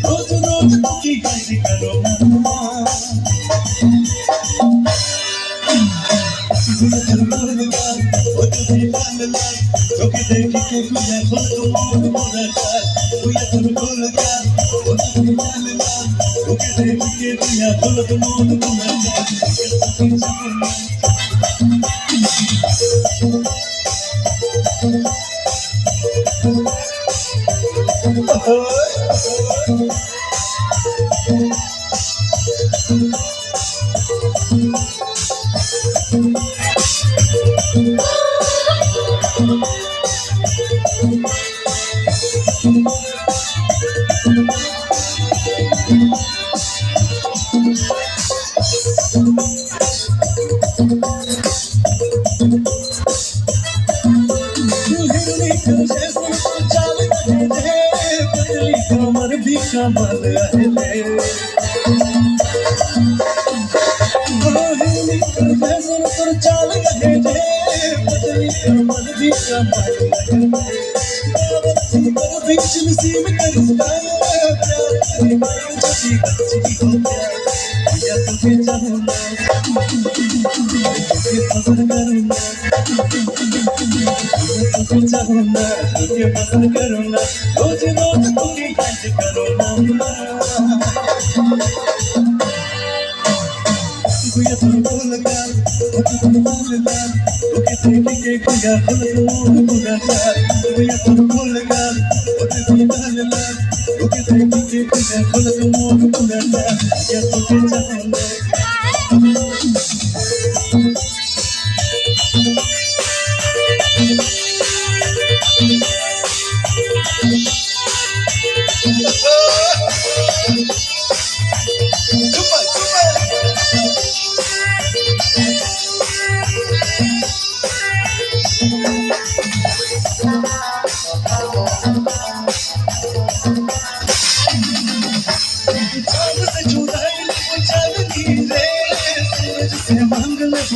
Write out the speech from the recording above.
रोज रोज की कैसी करो कमर भी कमल चाल बीच नसीब पसंद करूँगा रोज रोज तुम्हें याद करूँगा गुया तुम बोल लगा तुम बोल लगा ओके तेरी के गुया बोल तुम बोल लगा गुया तुम बोल लगा ओके तुम बोल लगा ओके तेरी के गुया बोल तुम बोल लगा या तो चाहूँगा